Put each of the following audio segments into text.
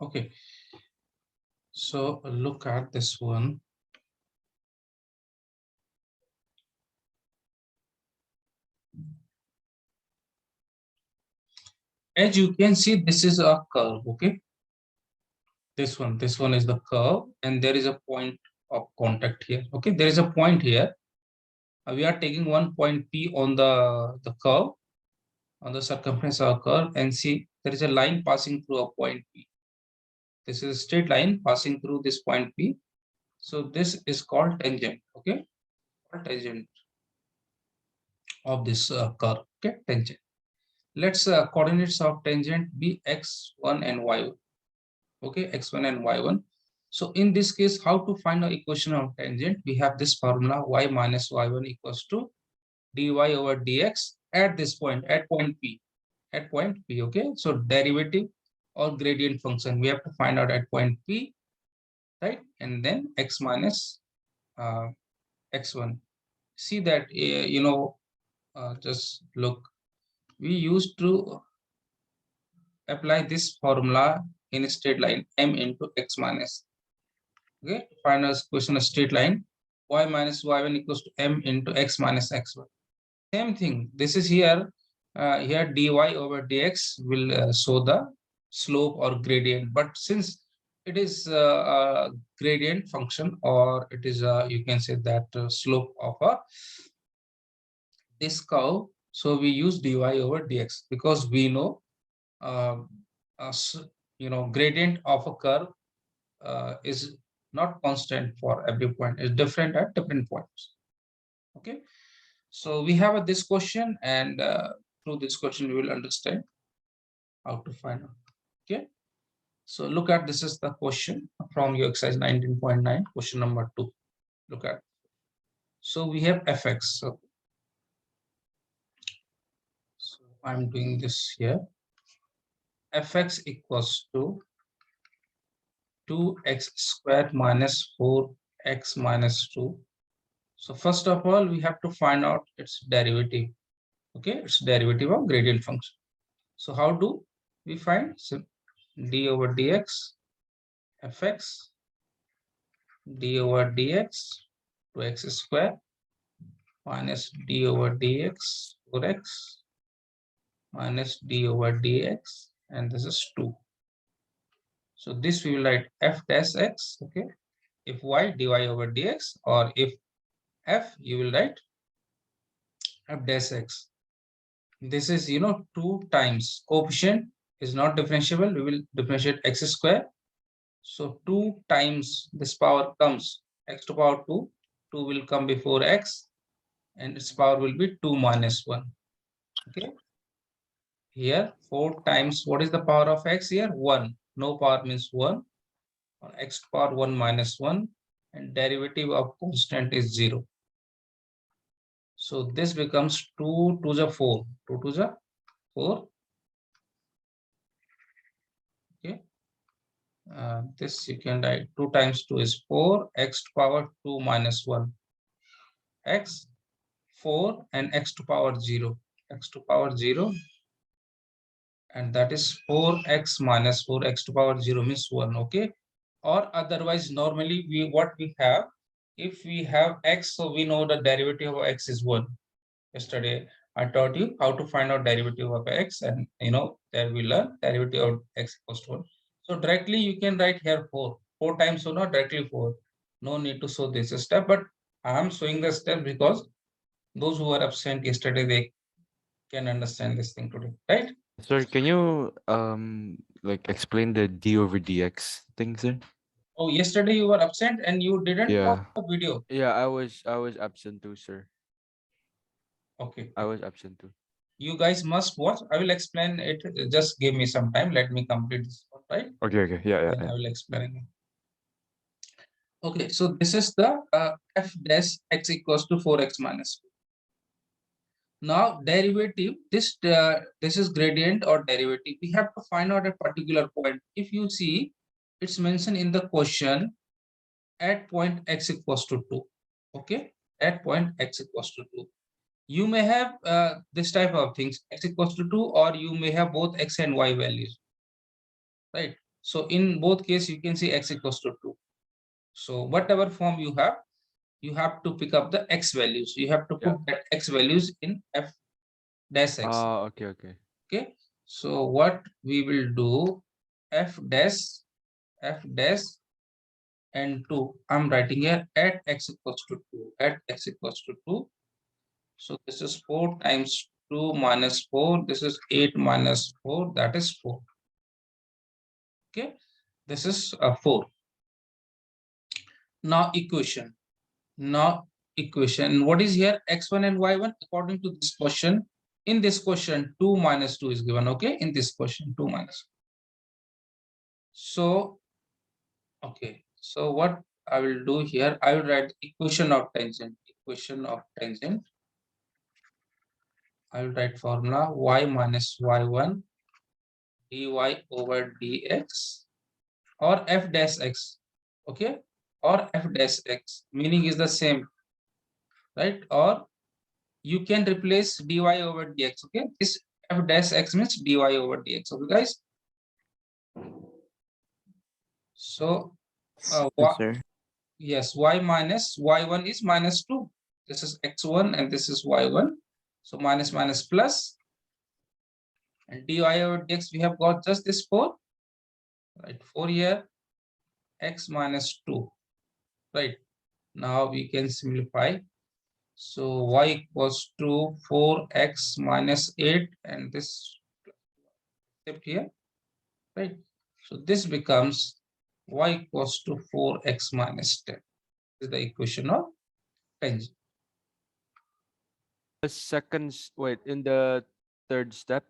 Okay, so look at this one. As you can see, this is a curve. Okay, this one is the curve, and there is a point of contact here. Okay, there is a point here. We are taking one point P on the curve, on the circumference of a curve, and see there is a line passing through a point P. This is a straight line passing through this point P. So this is called tangent. Okay, tangent of this curve. Okay, tangent. Let's coordinates of tangent be x1 and y1. Okay, x1 and y1. So in this case, how to find the equation of tangent? We have this formula: y minus y1 equals to dy over dx at this point, at point P. At point P, okay? So derivative or gradient function, we have to find out at point P, right? And then x minus x1. See that, just look. We used to apply this formula in a straight line, m into x minus. Okay, find a question a straight line, y minus y1 equals to m into x minus x1. Same thing. This is here. Here dy over dx will show the slope or gradient. But since it is a gradient function, or it is you can say that slope of this curve, so we use dy over dx because we know uh, gradient of a curve is not constant for every point. It's different at different points. Okay, so we have this question, and through this question we will understand how to find out. Okay, so look at, this is the question from your exercise 19.9, question number 2. Look at, so we have fx. So I'm doing this here. Fx equals to 2x squared minus 4x minus 2. So first of all, we have to find out its derivative. Okay, it's derivative of gradient function. So how do we find? So d over dx fx d over dx 2x square minus d over dx 4x minus d over dx, and this is 2. So this we will write f dash x. Okay, if y dy over dx, or if f, you will write f dash x. This is 2 times coefficient is not differentiable, we will differentiate x square. So 2 times this power comes x to power 2. 2 will come before x, and its power will be 2 minus 1. Okay, here 4 times, what is the power of x here? 1. No power means 1. Or x to power 1 minus 1, and derivative of constant is 0. So this becomes 2 to the 4. 2 to the 4. Okay, this you can write 2 times 2 is 4, x to power 2 minus 1, x 4, and x to power 0, x to power 0, and that is 4x minus 4x to power 0 means 1. Okay, or otherwise normally what we have, if we have x, so we know the derivative of x is 1. Yesterday I taught you how to find out derivative of x, and there we learn derivative of x equals to 1. So directly you can write here 4 times, so not directly 4. No need to show this step, but I am showing the step because those who were absent yesterday, they can understand this thing today, right? Sorry, can you like explain the d over dx thing, sir? Oh, yesterday you were absent and you didn't watch Yeah. the video. Yeah, I was absent too, sir. Okay, I was absent too. you guys must watch. I will explain it. Just give me some time. Let me complete this one, right? Okay, okay. Yeah, yeah, Then yeah. I will explain again. Okay, so this is the f dash x equals to 4x minus 2. Now derivative, this is gradient or derivative. We have to find out a particular point. If you see, it's mentioned in the question at point x equals to 2. Okay, at point x equals to 2. You may have this type of things, x equals to 2, or you may have both x and y values, right? So in both cases, you can see x equals to 2. So whatever form you have to pick up the x values. You have to Yeah. put that x values in f dash x. Okay, okay. Okay. So what we will do, f dash and 2. I'm writing here at x equals to 2. At x equals to 2. So this is 4 times 2 minus 4. This is 8 minus 4. That is 4. Okay. This is 4. Now equation. Now equation. What is here? X1 and Y1 according to this question. In this question, 2 minus 2 is given. Okay. In this question, 2 minus. So, okay. So what I will do here, I will write equation of tangent. Equation of tangent. I will write formula y minus y1 dy over dx or f dash x. Okay. Or f dash x. Meaning is the same. Right. Or you can replace dy over dx. Okay. This f dash x means dy over dx. Okay, guys. So, Yes, sir. yes, y minus y1 is minus 2. This is x1 and this is y1. So minus minus plus. And dy over dx, we have got just this 4. Right, 4 here, x minus 2. Right, now we can simplify. So y equals to 4x minus 8 and this except here. Right, so this becomes y equals to 4x minus 10. This is the equation of tangent. The wait, in the third step,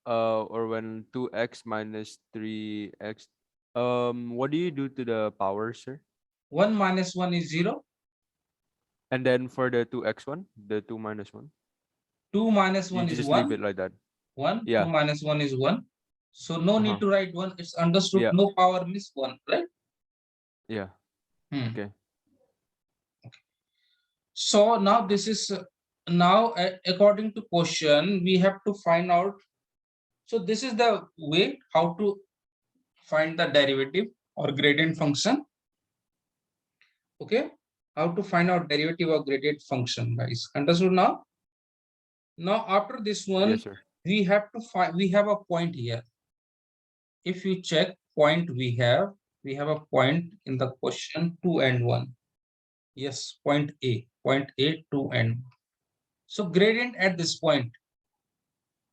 or when 2x minus 3x, what do you do to the power, sir? 1 minus 1 is 0. And then for the 2x1, the 2 minus 1, 2 minus you 1 is just leave 1. it like that. 1. 2 Yeah. minus 1 is 1. So no need Uh-huh. to write 1. It's understood. Yeah. No power means 1, right? Yeah. Okay. So now this is now according to question, we have to find out. So this is the way how to find the derivative or gradient function. Okay. How to find out derivative or gradient function, guys. Understood now? Now after this one, Yes, sir. we have to find, we have a point here. If you check point we have a point in the question 2 and 1. Yes, point A, 2 and 1. So gradient at this point.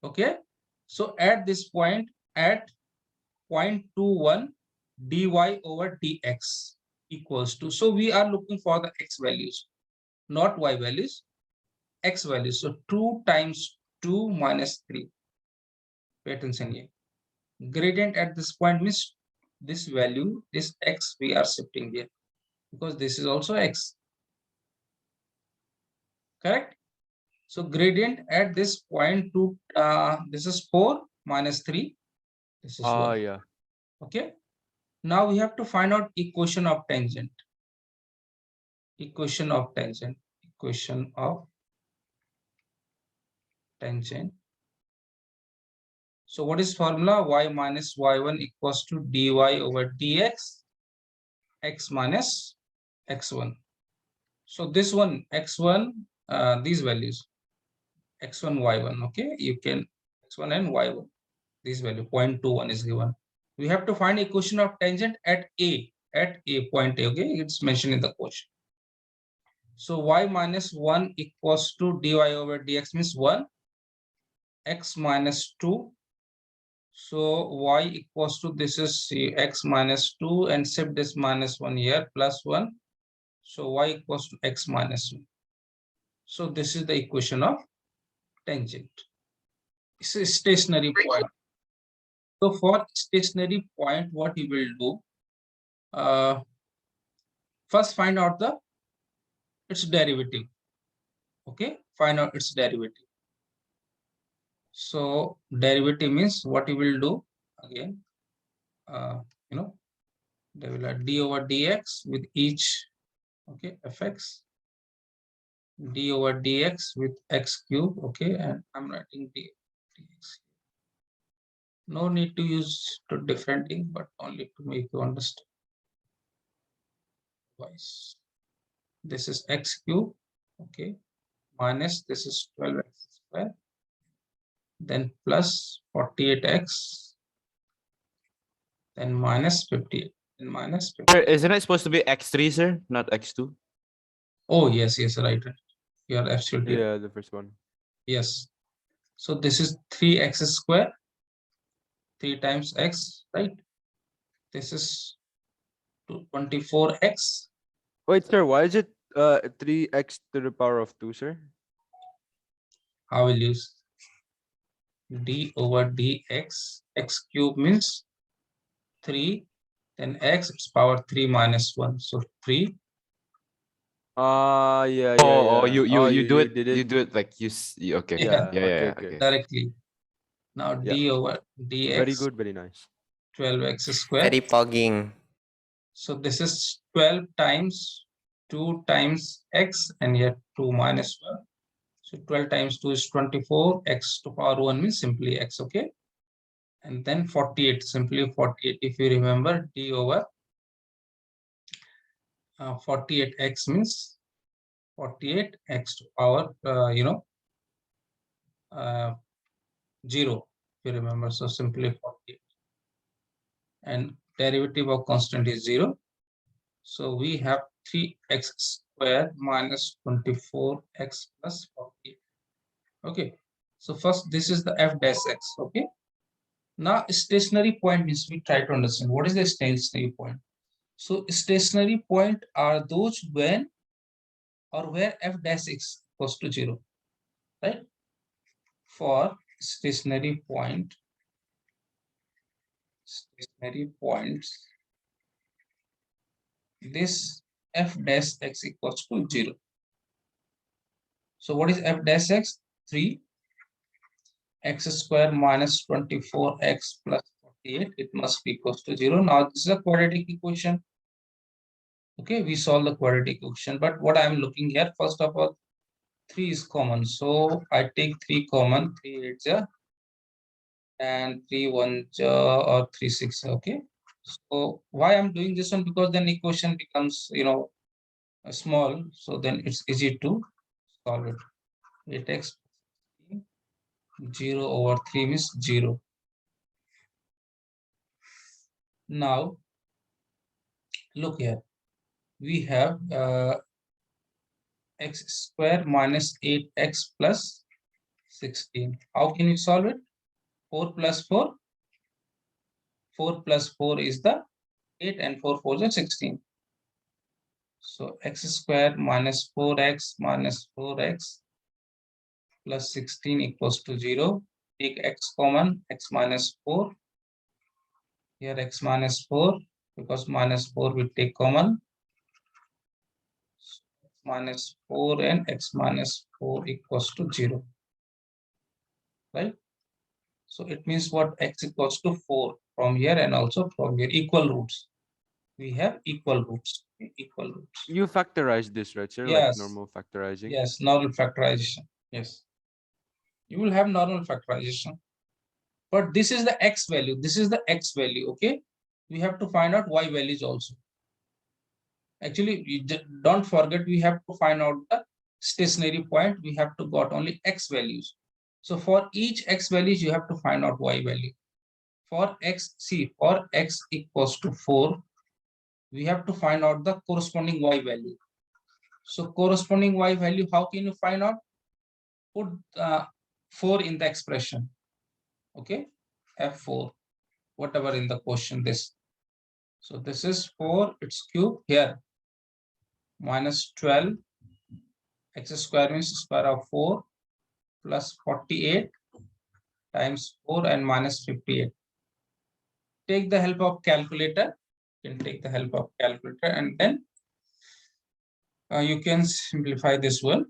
Okay. So at this point, at 0.21 dy over dx equals to, so we are looking for the x values, not y values, x values. So 2 times 2 minus 3. Pay attention here. Gradient at this point means this value, this x we are shifting here because this is also x. Correct? So gradient at this point to this is 4 minus 3. This is 1. Yeah. Okay. Now we have to find out equation of tangent. Equation of tangent. Equation of tangent. So what is formula? Y minus y1 equals to dy over dx, x minus x1. So this one, x1, these values, x1, y1, okay? You can, x1 and y1, this value, 0.21 is given. We have to find equation of tangent at A point A, okay? It's mentioned in the question. So y minus 1 equals to dy over dx means 1, x minus 2. So y equals to, this is x minus 2 and shift this minus 1 here, plus 1. So y equals to x minus 1. So this is the equation of tangent. It's a stationary point. So for stationary point, what you will do, first find out its derivative. Okay, find out its derivative. So derivative means what you will do again, you know, they will add d over dx with each, okay, fx, d over dx with x cube, okay, and I'm writing dx. No need to use to differentiating, but only to make you understand. Twice. This is x cube, okay, minus this is 12x square, then plus 48x, then minus 58, and minus 50. Sir, isn't it supposed to be x3, sir, not x2? Oh, yes, right. You are absolutely right. Yeah, the first one. Yes. So this is 3x square, 3 times x, right? This is 24x. Wait, sir, why is it 3x to the power of 2, sir? I will use d over dx. X cube means 3, then x is power 3 minus 1. So 3. Yeah, Oh, yeah. you You did you it. do it like okay. Yeah, Yeah, Okay. okay. directly. Now Yeah. d over Very dx, good, very nice. 12x square. Very fogging. So this is 12 times 2 times x, and here 2 minus 1. So 12 times 2 is 24. X to power 1 means simply x, okay? And then 48, simply 48. If you remember, d over 48x means 48x to power, 0, if you remember. So simply 48. And derivative of constant is 0. So we have 3x square minus 24x plus 48. Okay. So first, this is the f dash x. Okay. Now, stationary point means we try to understand what is the stationary point. So stationary point are those when or where f dash x equals to 0, right? For stationary points, this f dash x equals to 0. So what is f dash x? 3 x square minus 24x plus 48. It must be equals to 0. Now this is a quadratic equation. Okay, we solve the quadratic equation, but what I'm looking here, first of all, 3 is common. So I take 3 common, 3 8 and 3 1 or 3 6. Okay. So why I'm doing this one? Because then equation becomes, small. So then it's easy to solve it. 8x 0 over 3 means 0. Now, look here. We have x square minus 8x plus 16. How can you solve it? 4 plus 4. 4 plus 4 is the 8, and 4 4 is 16. So x square minus 4x plus 16 equals to 0. Take x common, x minus 4. Here x minus 4, because minus 4 we take common. So x minus 4 and x minus 4 equals to 0. Right? So it means what? X equals to 4 from here and also from here. Equal roots. We have equal roots. Equal roots. You factorize this, right, sir? Like Yes. normal factorizing? Yes, normal factorization. Yes. You will have normal factorization. But this is the x value. This is the x value. Okay. We have to find out y values also. Actually, don't forget, we have to find out the stationary point. We have to got only x values. So for each x values, you have to find out y value. For x, see, for x equals to 4, we have to find out the corresponding y value. So corresponding y value, how can you find out? Put 4 in the expression. Okay, f4, whatever in the question this. So this is 4, it's cube here. Minus 12, x square means square of 4 plus 48 times 4 and minus 58. Take the help of calculator. You can take the help of calculator, and then you can simplify this one.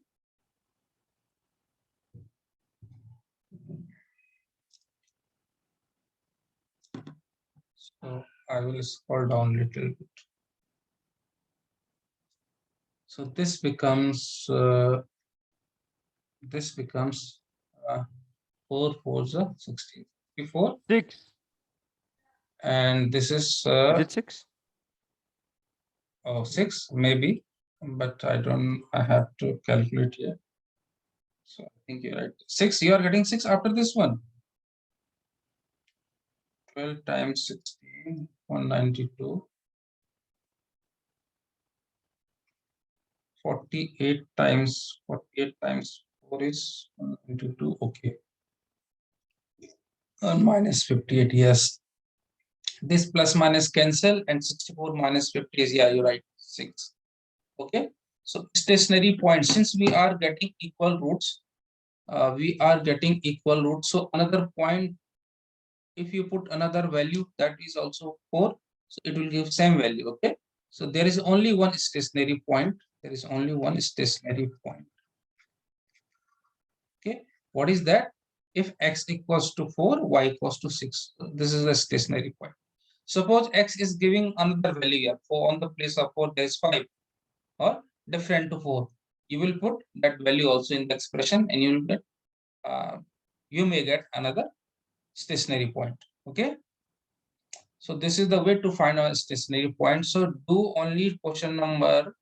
So I will scroll down a little bit. So this becomes 4 4 16. 64, 6. and this is Is it 6? 6 maybe, but I have to calculate here. So I think you're right. 6, you are getting 6 after this one. 12 times 16, 192. 48 times 4 is 192. Okay. And minus 58, yes. This plus minus cancel, and 64 minus 50 is, yeah, you're right, 6. Okay. So stationary point, since we are getting equal roots, so another point, if you put another value, that is also 4, so it will give same value. Okay. So there is only one stationary point. There is only one stationary point. Okay. What is that? If x equals to 4, y equals to 6. So this is a stationary point. Suppose x is giving another value here. 4 on the place of 4, there is 5, or different to 4. You will put that value also in the expression, and you will get you may get another stationary point. Okay. So this is the way to find a stationary point. So do only question number